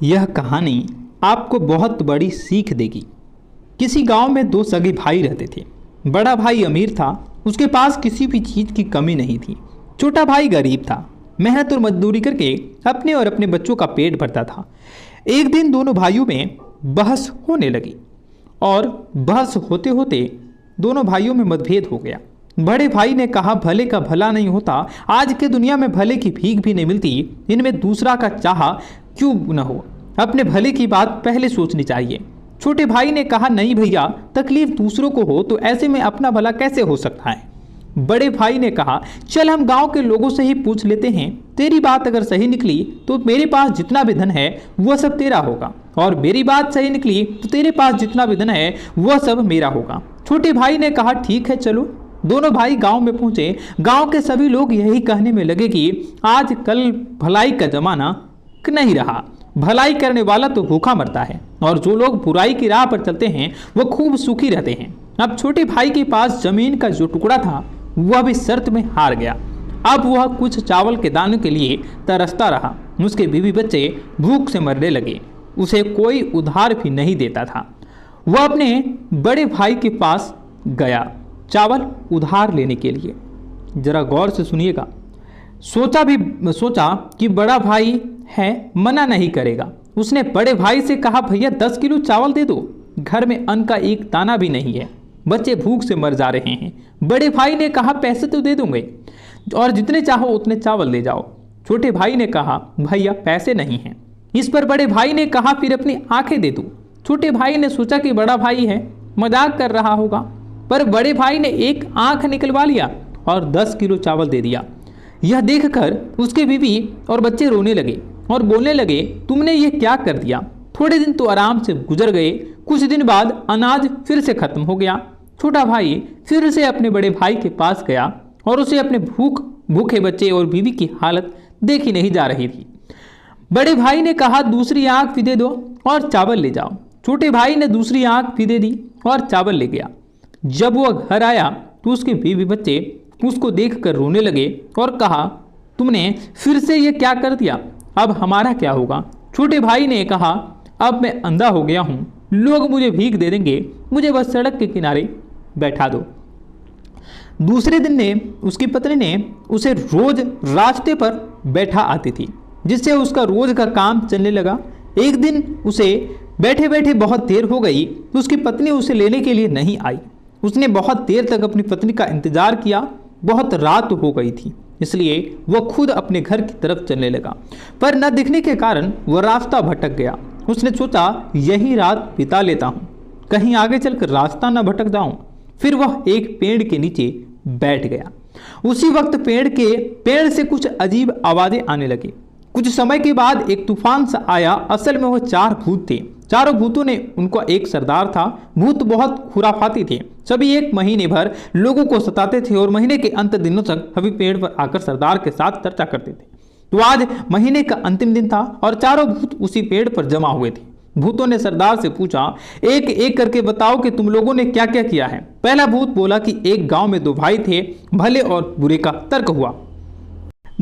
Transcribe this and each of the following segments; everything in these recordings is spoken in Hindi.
यह कहानी आपको बहुत बड़ी सीख देगी। किसी गांव में दो सगे भाई रहते थे। बड़ा भाई अमीर था, उसके पास किसी भी चीज़ की कमी नहीं थी। छोटा भाई गरीब था, मेहनत और मजदूरी करके अपने और अपने बच्चों का पेट भरता था। एक दिन दोनों भाइयों में बहस होने लगी और बहस होते होते दोनों भाइयों में मतभेद हो गया। बड़े भाई ने कहा, भले का भला नहीं होता, आज के दुनिया में भले की भीख भी नहीं मिलती, इनमें दूसरा का चाहा क्यों न हो, अपने भले की बात पहले सोचनी चाहिए। छोटे भाई ने कहा, नहीं भैया, तकलीफ दूसरों को हो तो ऐसे में अपना भला कैसे हो सकता है। बड़े भाई ने कहा, चल हम गांव के लोगों से ही पूछ लेते हैं, तेरी बात अगर सही निकली तो मेरे पास जितना भी धन है वह सब तेरा होगा, और मेरी बात सही निकली तो तेरे पास जितना भी धन है वह सब मेरा होगा। छोटे भाई ने कहा, ठीक है चलो। दोनों भाई गांव में पहुंचे। गांव के सभी लोग यही कहने में लगे कि आज कल भलाई का जमाना नहीं रहा, भलाई करने वाला तो भूखा मरता है और जो लोग बुराई की राह पर चलते हैं वो खूब सुखी रहते हैं। अब छोटे भाई के पास जमीन का जो टुकड़ा था वह भी शर्त में हार गया। अब वह कुछ चावल के दानों के लिए तरसता रहा। उसके बीवी बच्चे भूख से मरने लगे, उसे कोई उधार भी नहीं देता था। वह अपने बड़े भाई के पास गया चावल उधार लेने के लिए। जरा गौर से सुनिएगा। सोचा कि बड़ा भाई है, मना नहीं करेगा। उसने बड़े भाई से कहा, भैया 10 किलो चावल दे दो, घर में अन्न का एक दाना भी नहीं है, बच्चे भूख से मर जा रहे हैं। बड़े भाई ने कहा, पैसे तो दे दूंगे और जितने चाहो उतने चावल ले जाओ। छोटे भाई ने कहा, भैया पैसे नहीं हैं। इस पर बड़े भाई ने कहा, फिर अपनी आंखें दे दो। छोटे भाई ने सोचा कि बड़ा भाई है, मजाक कर रहा होगा, पर बड़े भाई ने एक आंख निकलवा लिया और 10 किलो चावल दे दिया। यह देखकर उसके बीवी और बच्चे रोने लगे और बोलने लगे, तुमने ये क्या कर दिया। थोड़े दिन तो आराम से गुजर गए, कुछ दिन बाद अनाज फिर से खत्म हो गया। छोटा भाई फिर से अपने बड़े भाई के पास गया और उसे अपने भूखे बच्चे और बीवी की हालत देखी नहीं जा रही थी। बड़े भाई ने कहा, दूसरी आंख भी दे दो और चावल ले जाओ। छोटे भाई ने दूसरी आंख भी दे दी और चावल ले गया। जब वह घर आया तो उसके बीवी बच्चे उसको देखकर रोने लगे और कहा, तुमने फिर से ये क्या कर दिया, अब हमारा क्या होगा। छोटे भाई ने कहा, अब मैं अंधा हो गया हूँ, लोग मुझे भीख दे देंगे, मुझे बस सड़क के किनारे बैठा दो। दूसरे दिन ने उसकी पत्नी ने उसे रोज रास्ते पर बैठा आती थी, जिससे उसका रोज का काम चलने लगा। एक दिन उसे बैठे बैठे बहुत देर हो गई, उसकी पत्नी उसे लेने के लिए नहीं आई। उसने बहुत देर तक अपनी पत्नी का इंतजार किया। बहुत रात हो गई थी, इसलिए वह खुद अपने घर की तरफ चलने लगा, पर न दिखने के कारण वह रास्ता भटक गया। उसने सोचा, यही रात बिता लेता हूँ, कहीं आगे चलकर रास्ता न भटक जाऊं। फिर वह एक पेड़ के नीचे बैठ गया। उसी वक्त पेड़ से कुछ अजीब आवाजें आने लगी। कुछ समय के बाद एक तूफान सा आया। असल में वह 4 भूत थे। चारों भूतों ने उनको एक सरदार था। भूत बहुत खुराफाती थे, सभी 1 महीने भर लोगों को सताते थे और महीने के अंत दिनों तक सभी पेड़ पर आकर सरदार के साथ चर्चा करते थे। तो आज महीने का अंतिम दिन था और चारों भूत उसी पेड़ पर जमा हुए थे। भूतों ने सरदार से पूछा, एक एक करके बताओ कि तुम लोगों ने क्या क्या किया है। पहला भूत बोला कि एक गांव में 2 भाई थे, भले और बुरे का तर्क हुआ।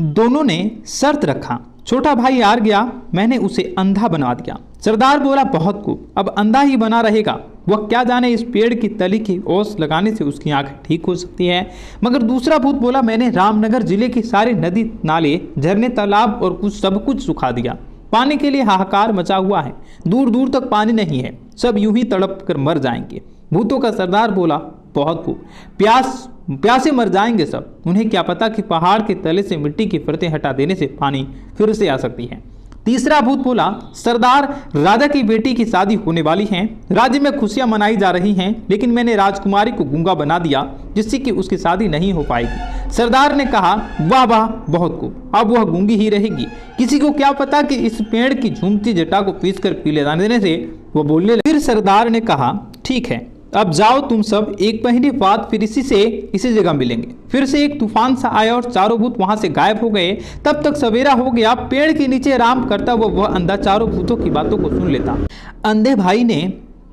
दोनों ने शर्त रखा, छोटा भाई हार गया, मैंने उसे अंधा बना दिया। सरदार बोला, बहुत खूब, अब अंधा ही बना रहेगा, वह क्या जाने इस पेड़ की तली की ओस लगाने से उसकी आंख ठीक हो सकती है। मगर दूसरा भूत बोला, मैंने रामनगर जिले की सारी नदी नाले झरने तालाब और सब कुछ सुखा दिया, पानी के लिए हाहाकार मचा हुआ है, दूर दूर तक पानी नहीं है, सब यूं ही तड़प कर मर जाएंगे। भूतों का सरदार बोला, बहुत खूब, प्यासे मर जाएंगे सब, उन्हें क्या पता कि पहाड़ के तले से मिट्टी की परतें हटा देने से पानी फिर से आ सकती है। तीसरा भूत बोला, सरदार, राजा की बेटी की शादी होने वाली है, राज्य में खुशियां मनाई जा रही हैं, लेकिन मैंने राजकुमारी को गूंगा बना दिया जिससे कि उसकी शादी नहीं हो पाएगी। सरदार ने कहा, वाह वाह, बहुत खूब, अब वह गूंगी ही रहेगी, किसी को क्या पता कि इस पेड़ की झूमती जटा को पीस कर पी ले जाने देने से वह बोलने लगे। फिर सरदार ने कहा, ठीक है, अब जाओ तुम सब, 1 महीने बाद फिर इसी जगह मिलेंगे। फिर से एक तूफान सा आया और चारों भूत वहां से गायब हो गए। तब तक सवेरा हो गया। पेड़ के नीचे आराम करता वह अंधा चारों भूतों की बातों को सुन लेता। अंधे भाई ने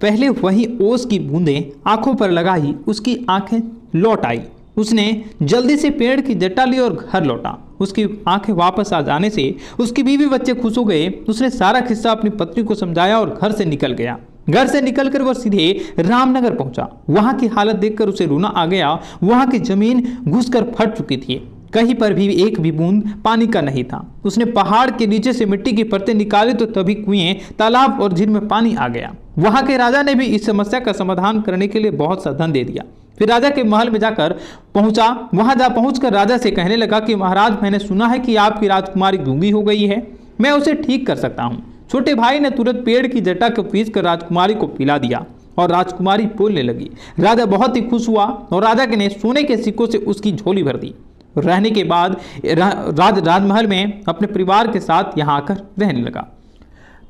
पहले वही ओस की बूंदें आंखों पर लगाई, उसकी आंखें लौट आई। उसने जल्दी से पेड़ की जट्टा ली और घर लौटा। उसकी आंखें वापस आ जाने से उसकी बीवी बच्चे खुश हो गए। उसने सारा किस्सा अपनी पत्नी को समझाया और घर से निकल गया। घर से निकलकर वह सीधे रामनगर पहुंचा। वहां की हालत देखकर उसे रोना आ गया। वहां की जमीन घुसकर फट चुकी थी, कहीं पर भी एक भी बूंद पानी का नहीं था। उसने पहाड़ के नीचे से मिट्टी की परतें निकाली तो तभी कुएं, तालाब और झील में पानी आ गया। वहां के राजा ने भी इस समस्या का समाधान करने के लिए बहुत सा धन दे दिया। फिर राजा के महल में जाकर पहुंचा। वहां जा पहुंचकर राजा से कहने लगा कि महाराज, मैंने सुना है कि आपकी राजकुमारी गूंगी हो गई है, मैं उसे ठीक कर सकता हूं। छोटे भाई ने तुरंत पेड़ की जट्टा को पीसकर राजकुमारी को पिला दिया और राजकुमारी बोलने लगी। राजा बहुत ही खुश हुआ और राजा ने सोने के सिक्कों से उसकी झोली भर दी। रहने के बाद राजमहल में अपने परिवार के साथ यहाँ आकर रहने लगा।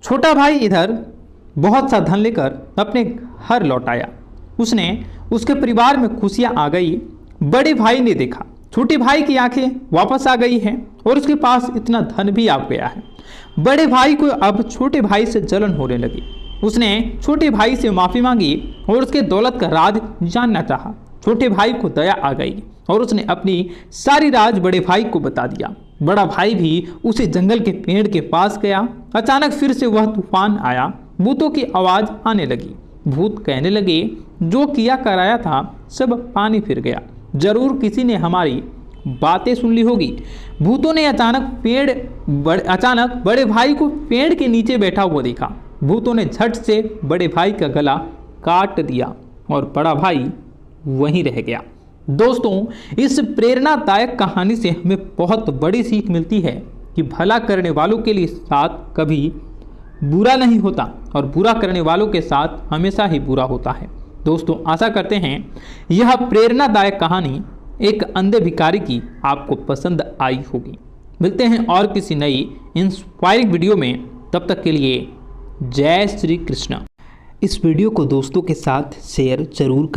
छोटा भाई इधर बहुत सा धन लेकर अपने घर लौट आया। उसके परिवार में खुशियां आ गई। बड़े भाई ने देखा छोटे भाई की आंखें वापस आ गई हैं और उसके पास इतना धन भी आ गया है। बड़े भाई को अब छोटे भाई से जलन होने लगी। उसने छोटे भाई से माफी मांगी और उसके दौलत का राज जानना चाहा। छोटे भाई को दया आ गई और उसने अपनी सारी राज बड़े भाई को बता दिया। बड़ा भाई भी उसी जंगल के पेड़ के पास गया। अचानक फिर से वह तूफान आया। भूतों की आवाज आने लगी। भूत कहने लगे, जो किया कराया था सब पानी फिर गया, जरूर किसी ने हमारी बातें सुन ली होगी। भूतों ने अचानक बड़े भाई को पेड़ के नीचे बैठा हुआ देखा। भूतों ने झट से बड़े भाई का गला काट दिया और बड़ा भाई वहीं रह गया। दोस्तों, इस प्रेरणादायक कहानी से हमें बहुत बड़ी सीख मिलती है कि भला करने वालों के लिए साथ कभी बुरा नहीं होता और बुरा करने वालों के साथ हमेशा ही बुरा होता है। दोस्तों, आशा करते हैं यह प्रेरणादायक कहानी एक अंधे भिखारी की आपको पसंद आई होगी। मिलते हैं और किसी नई इंस्पायरिंग वीडियो में, तब तक के लिए जय श्री कृष्ण। इस वीडियो को दोस्तों के साथ शेयर जरूर करें।